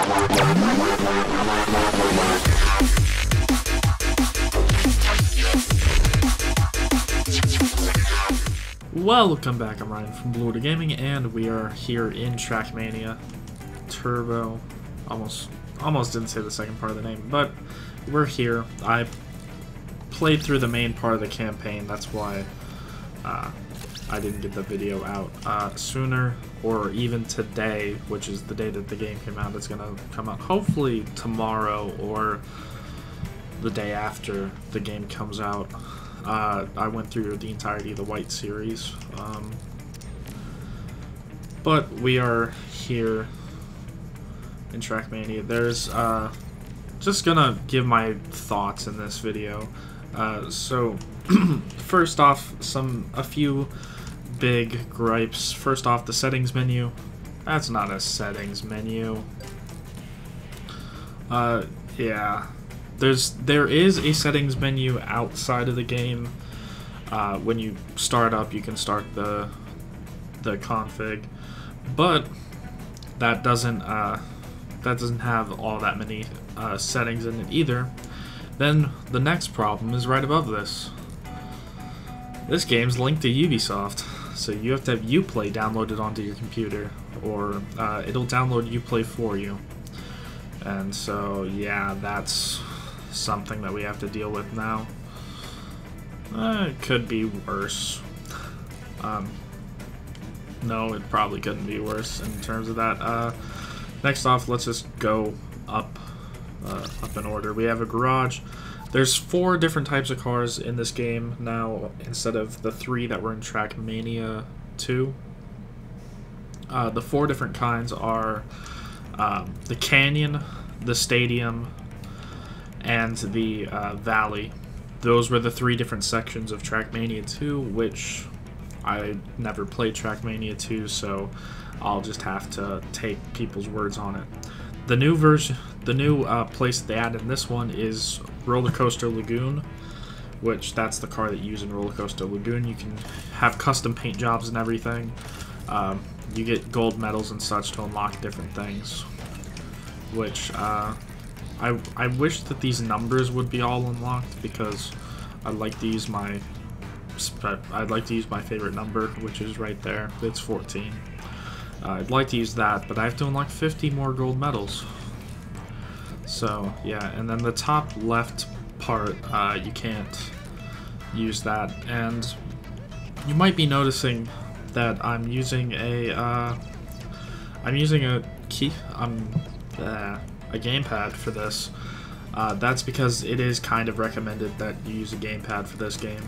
Welcome back, I'm Ryan from Blue Water Gaming, and we are here in Trackmania Turbo. Almost didn't say the second part of the name, but we're here. I played through the main part of the campaign, that's why I didn't get the video out sooner, or even today, which is the day that the game came out. It's gonna come out hopefully tomorrow or the day after the game comes out. I went through the entirety of the White series, but we are here in Trackmania. There's just gonna give my thoughts in this video. So first off, a few big gripes. First off, the settings menu. That's not a settings menu. Yeah. There is a settings menu outside of the game. When you start up, you can start the config, but that doesn't have all that many settings in it either. Then the next problem is right above this. This game's linked to Ubisoft, so you have to have Uplay downloaded onto your computer, or it'll download Uplay for you. And so yeah, that's something that we have to deal with now. It could be worse. No, it probably couldn't be worse in terms of that. Next off, let's just go up in order. We have a garage. There's 4 different types of cars in this game now, instead of the 3 that were in Trackmania 2. The 4 different kinds are the Canyon, the Stadium, and the Valley. Those were the 3 different sections of Trackmania 2, which I never played Trackmania 2, so I'll just have to take people's words on it. The new version, the new place they added in this one is Roller Coaster Lagoon, which that's the car that you use in Roller Coaster Lagoon. You can have custom paint jobs and everything. You get gold medals and such to unlock different things, which I wish that these numbers would be all unlocked, because I'd like to use my favorite number, which is right there. It's 14. I'd like to use that, but I have to unlock 50 more gold medals. So yeah, and then the top left part, you can't use that, and you might be noticing that I'm using a gamepad for this. That's because it is kind of recommended that you use a gamepad for this game.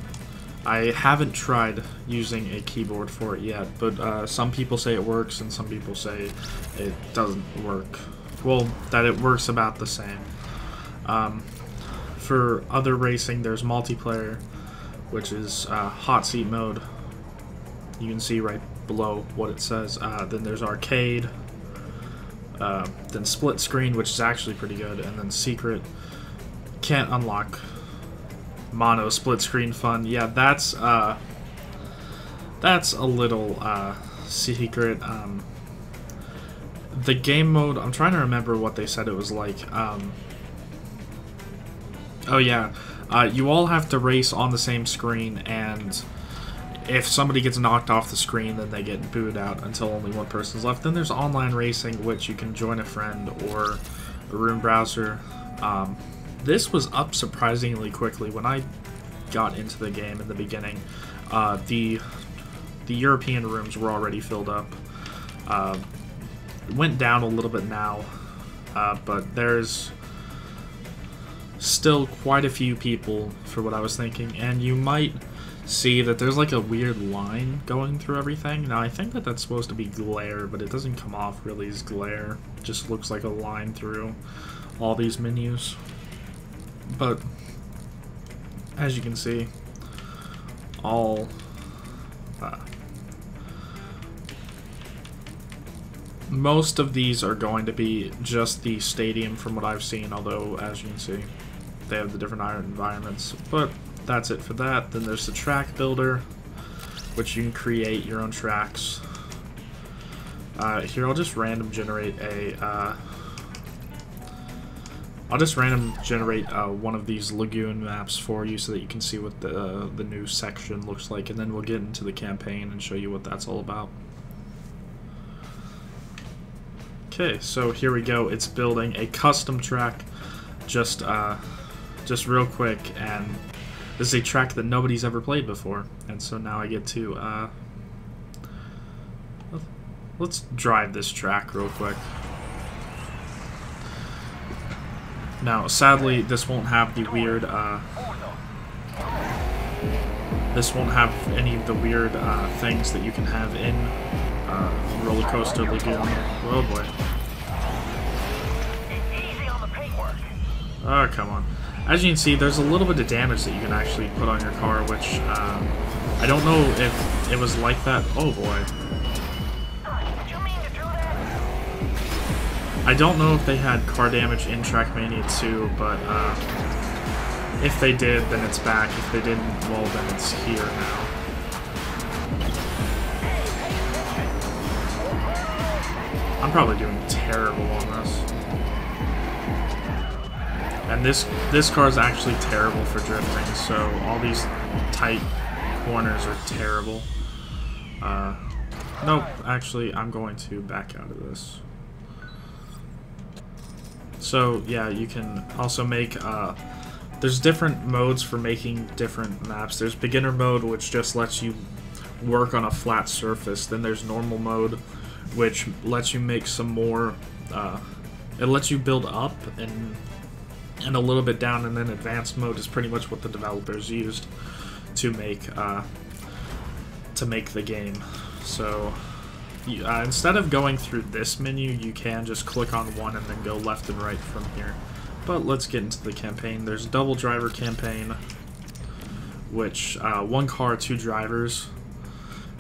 I haven't tried using a keyboard for it yet, but some people say it works and some people say it doesn't work. Well, that it works about the same. For other racing, there's multiplayer, which is hot seat mode. You can see right below what it says. Then there's arcade. Then split screen, which is actually pretty good, and then secret. Can't unlock mono split screen fun. Yeah, that's a little secret. The game mode, I'm trying to remember what they said it was like. Oh yeah, you all have to race on the same screen, and if somebody gets knocked off the screen, then they get booed out until only one person's left. Then there's online racing, which you can join a friend or a room browser. This was up surprisingly quickly when I got into the game in the beginning. The European rooms were already filled up. It went down a little bit now, but there's still quite a few people for what I was thinking, and you might see that there's like a weird line going through everything. Now I think that that's supposed to be glare, but it doesn't come off really as glare. It just looks like a line through all these menus. But as you can see, all most of these are going to be just the stadium from what I've seen, although as you can see they have the different environments. But that's it for that. Then there's the track builder, which you can create your own tracks. Here I'll just random generate a I'll just random generate one of these lagoon maps for you so that you can see what the new section looks like, and then we'll get into the campaign and show you what that's all about. Okay, so here we go. It's building a custom track, just real quick, and this is a track that nobody's ever played before, and so now I get to let's drive this track real quick. Now, sadly, this won't have the weird, this won't have any of the weird things that you can have in Roller Coaster Lagoon. Oh boy. Oh, come on. As you can see, there's a little bit of damage that you can actually put on your car, which I don't know if it was like that. Oh boy. I don't know if they had car damage in Trackmania 2, but if they did, then it's back. If they didn't, well, then it's here now. I'm probably doing terrible on this. And this car is actually terrible for drifting, so all these tight corners are terrible. Nope, actually, I'm going to back out of this. So, yeah, you can also make, there's different modes for making different maps. There's beginner mode, which just lets you work on a flat surface. Then there's normal mode, which lets you make some more, it lets you build up and a little bit down, and then advanced mode is pretty much what the developers used to make the game. So instead of going through this menu, you can just click on one and then go left and right from here. But let's get into the campaign. There's a double driver campaign, which one car, two drivers,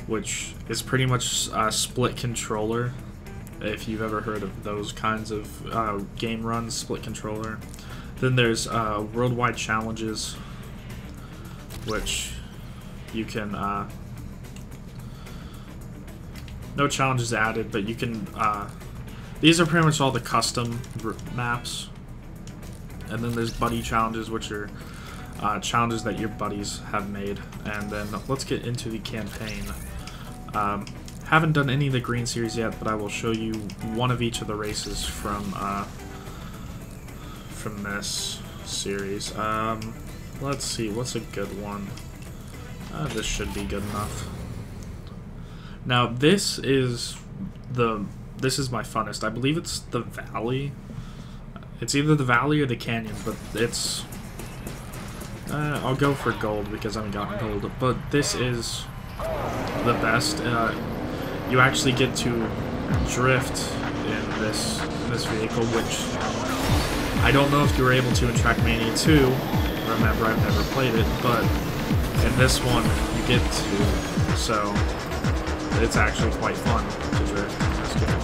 which is pretty much a split controller. If you've ever heard of those kinds of game runs, split controller. Then there's worldwide challenges, which you can, no challenges added, but you can, these are pretty much all the custom maps. And then there's buddy challenges, which are challenges that your buddies have made. And then let's get into the campaign. Haven't done any of the green series yet, but I will show you one of each of the races from this series. Let's see, what's a good one? This should be good enough. Now this is my funnest. I believe it's the Valley. It's either the Valley or the Canyon, but it's I'll go for gold because I haven't gotten gold. But this is the best. You actually get to drift in this vehicle, which I don't know if you were able to in Trackmania 2. Remember, I've never played it, but in this one, you get to. So, it's actually quite fun to drift in this game,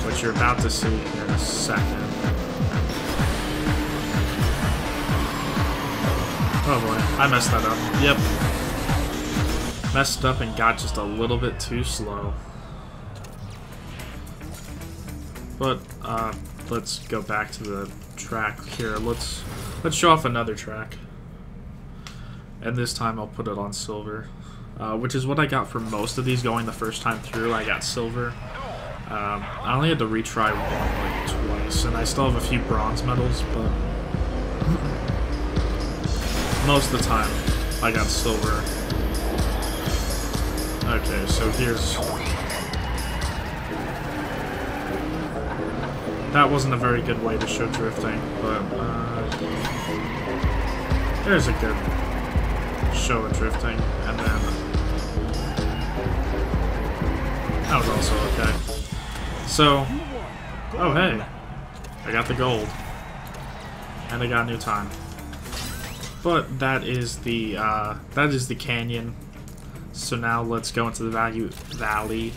which you're about to see in a second. Oh boy, I messed that up. Yep. Messed up and got just a little bit too slow. But, let's go back to the track here. Let's show off another track. And this time I'll put it on silver. Which is what I got for most of these going the first time through. I got silver. I only had to retry one like twice, and I still have a few bronze medals, but most of the time I got silver. Okay, so here's... That wasn't a very good way to show drifting, but there's a good show of drifting, and then that was also okay. So, oh hey, I got the gold, and I got a new time. But that is the canyon. So now let's go into the valley.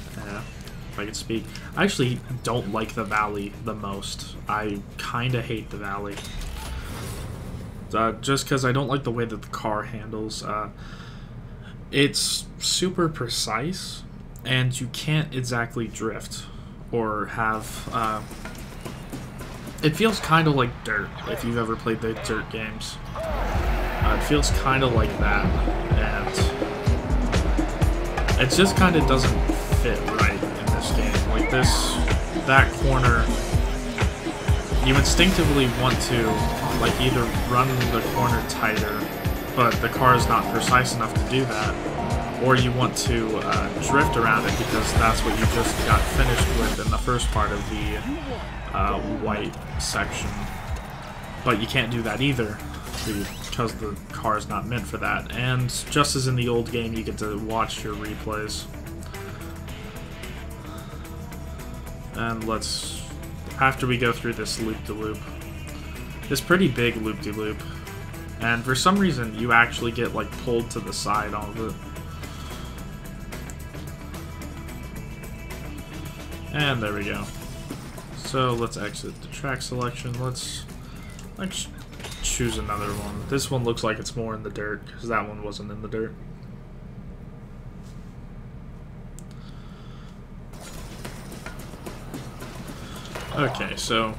If I could speak. I actually don't like the valley the most. I kind of hate the valley. Just because I don't like the way that the car handles. It's super precise, and you can't exactly drift or have it feels kind of like dirt, if you've ever played the dirt games. It feels kind of like that, and it just kind of doesn't fit right in this game. Like that corner, you instinctively want to like either run the corner tighter, but the car is not precise enough to do that, or you want to drift around it because that's what you just got finished with in the first part of the white section. But you can't do that either because the car is not meant for that. And just as in the old game, you get to watch your replays. And after we go through this loop-de-loop, this pretty big loop-de-loop, and for some reason you actually get like pulled to the side on it. And there we go. So let's exit the track selection. Let's choose another one. This one looks like it's more in the dirt, because that one wasn't in the dirt. Okay, so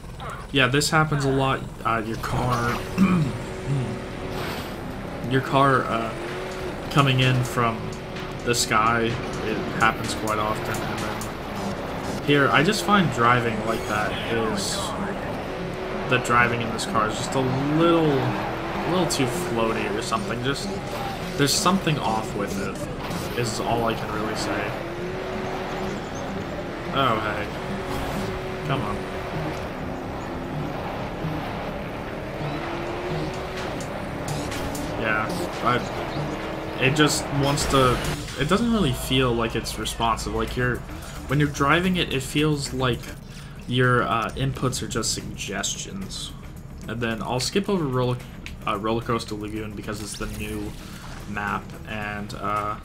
yeah, this happens a lot. Your car coming in from the sky, it happens quite often. And then here, I just find driving like that the driving in this car is just a little too floaty or something. Just there's something off with it, is all I can really say. Oh hey, come on. Yeah, it just wants to. It doesn't really feel like it's responsive. Like when you're driving it, it feels like your inputs are just suggestions. And then I'll skip over Roller Coaster Lagoon because it's the new map, and I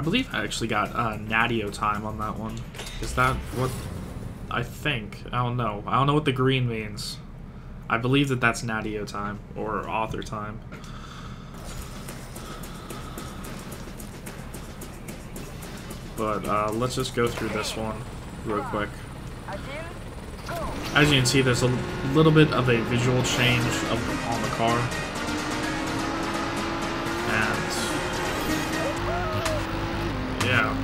believe I actually got Natio time on that one. Is that what I think? I don't know. I don't know what the green means. I believe that's Natio time or author time. But let's just go through this one real quick. As you can see, there's a little bit of a visual change on the car. And yeah,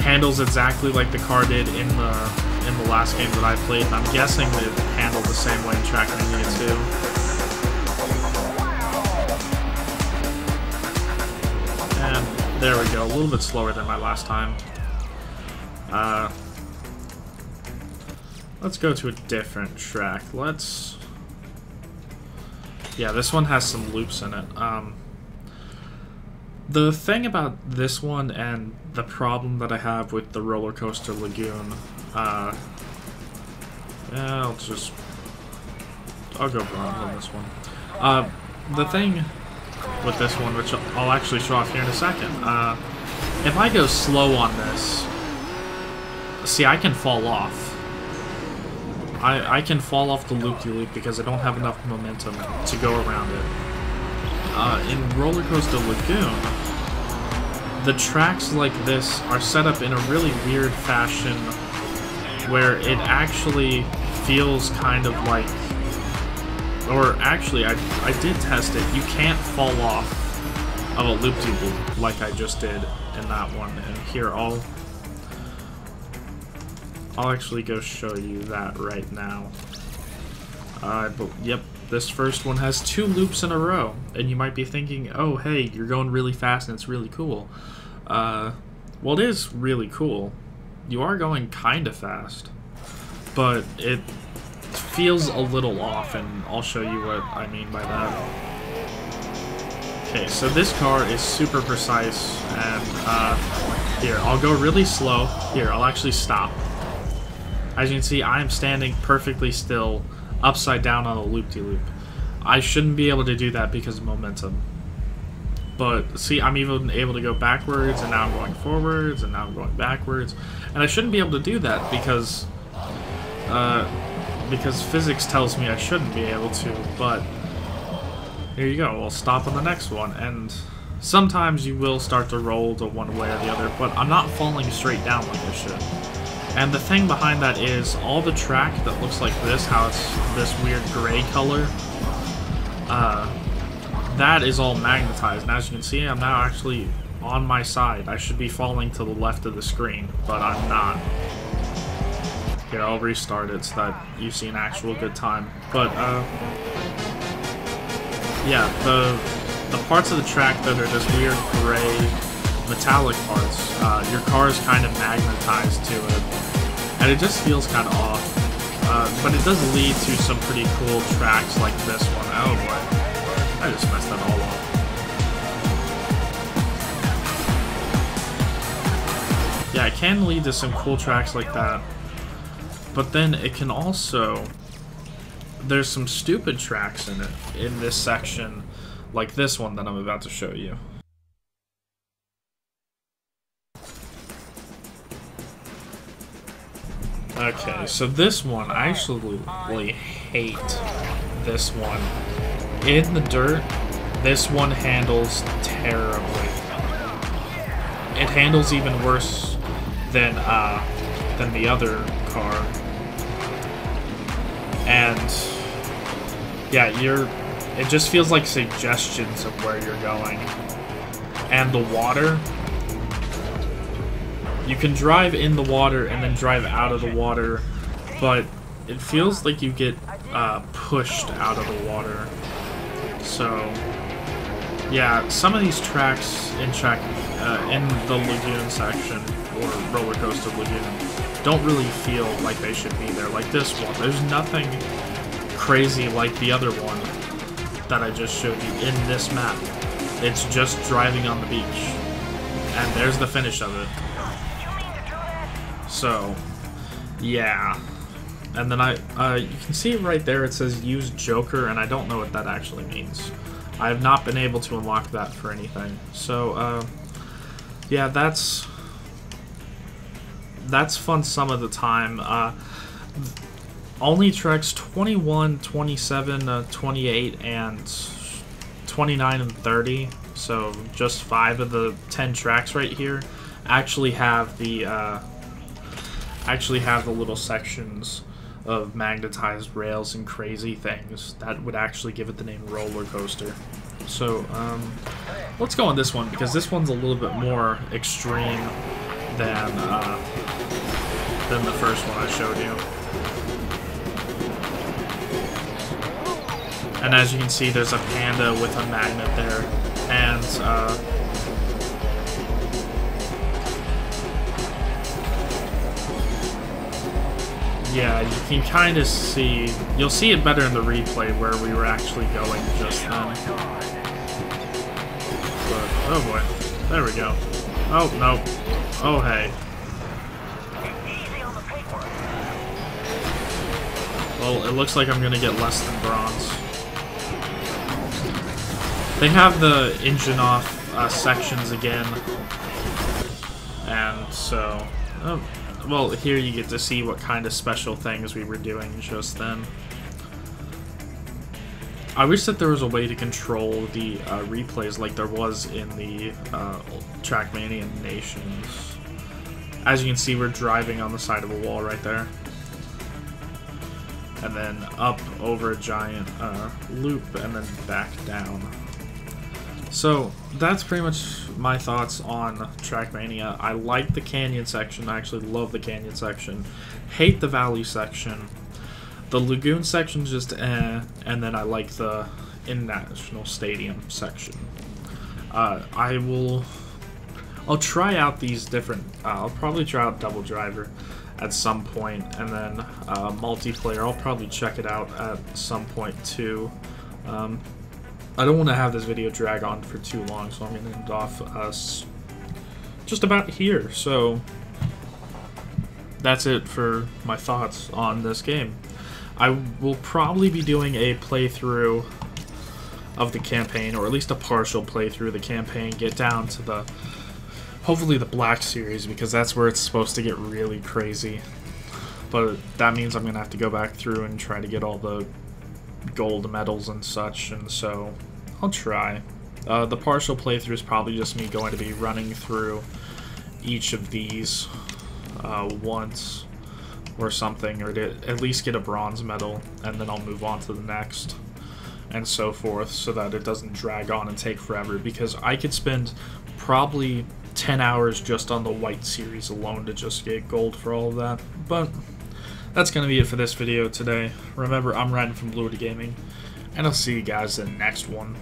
handles exactly like the car did in the last game that I played. And I'm guessing that it handled the same way in Trackmania 2. There we go, a little bit slower than my last time. Let's go to a different track. Yeah, this one has some loops in it. The thing about this one and the problem that I have with the Roller Coaster Lagoon, yeah, I'll go bronze on this one. The thing with this one, which I'll actually show off here in a second. If I go slow on this, see, I can fall off. I can fall off the loop-de-loop because I don't have enough momentum to go around it. In Roller Coaster Lagoon, the tracks like this are set up in a really weird fashion where it actually feels kind of like... Or actually, I did test it. You can't fall off of a loop-de-loop like I just did in that one. And here, I'll actually go show you that right now. But yep, this first one has 2 loops in a row. And you might be thinking, oh, hey, you're going really fast and it's really cool. Well, it is really cool. You are going kind of fast. But it feels a little off, and I'll show you what I mean by that. Okay, so this car is super precise, and here, I'll go really slow. Here, I'll actually stop. As you can see, I'm standing perfectly still, upside down on a loop-de-loop. I shouldn't be able to do that because of momentum. But see, I'm even able to go backwards, and now I'm going forwards, and now I'm going backwards. And I shouldn't be able to do that because physics tells me I shouldn't be able to, but here you go, I'll stop on the next one, and sometimes you will start to roll to one way or the other, but I'm not falling straight down like I should. And the thing behind that is all the track that looks like this, how it's this weird gray color, that is all magnetized. And as you can see, I'm now actually on my side. I should be falling to the left of the screen, but I'm not. Here, I'll restart it so that you see an actual good time. But, yeah, the parts of the track that are this weird gray metallic parts, your car is kind of magnetized to it, and it just feels kind of off. But it does lead to some pretty cool tracks like this one. Oh boy, I just messed that all up. Yeah, it can lead to some cool tracks like that, but then it can also, there's some stupid tracks in it, in this section, like this one that I'm about to show you. Okay, so this one, I absolutely hate this one. In the dirt, this one handles terribly. It handles even worse than the other car. And yeah, it just feels like suggestions of where you're going. And the water, you can drive in the water and then drive out of the water, but it feels like you get pushed out of the water. So yeah, some of these tracks in the lagoon section, or roller coaster lagoon, don't really feel like they should be there. Like this one, there's nothing crazy like the other one that I just showed you in this map. It's just driving on the beach, and there's the finish of it. So yeah, and then you can see right there it says use Joker, and I don't know what that actually means. I have not been able to unlock that for anything. So yeah, that's fun some of the time. Only tracks 21, 27, 28, and 29 and 30, so just 5 of the 10 tracks right here, actually have the little sections of magnetized rails and crazy things that would actually give it the name roller coaster. So let's go on this one, because this one's a little bit more extreme than the first one I showed you. And as you can see, there's a panda with a magnet there, and yeah, you can kind of see, you'll see it better in the replay where we were actually going just then. But, oh boy, there we go. Oh, no. Oh, hey. Well, it looks like I'm gonna get less than bronze. They have the engine off sections again, and so, well, here you get to see what kind of special things we were doing just then. I wish that there was a way to control the replays like there was in the Trackmania Nations. As you can see, we're driving on the side of a wall right there, and then up over a giant loop, and then back down. So that's pretty much my thoughts on Trackmania. I like the canyon section. I actually love the canyon section. Hate the valley section. The lagoon section just and then I like the International Stadium section. I'll try out these different. I'll probably try out Double Driver at some point, and then multiplayer. I'll probably check it out at some point too. I don't want to have this video drag on for too long, so I'm going to end off just about here. So that's it for my thoughts on this game. I will probably be doing a playthrough of the campaign, or at least a partial playthrough of the campaign, get down to the, hopefully the Black Series, because that's where it's supposed to get really crazy. But that means I'm going to have to go back through and try to get all the gold medals and such, and so I'll try. The partial playthrough is probably just me going to be running through each of these once. or something, or to at least get a bronze medal, and then I'll move on to the next, and so forth, so that it doesn't drag on and take forever, because I could spend probably 10 hours just on the white series alone to just get gold for all of that. But that's going to be it for this video today. Remember, I'm Ryan from Blue Gaming, and I'll see you guys in the next one.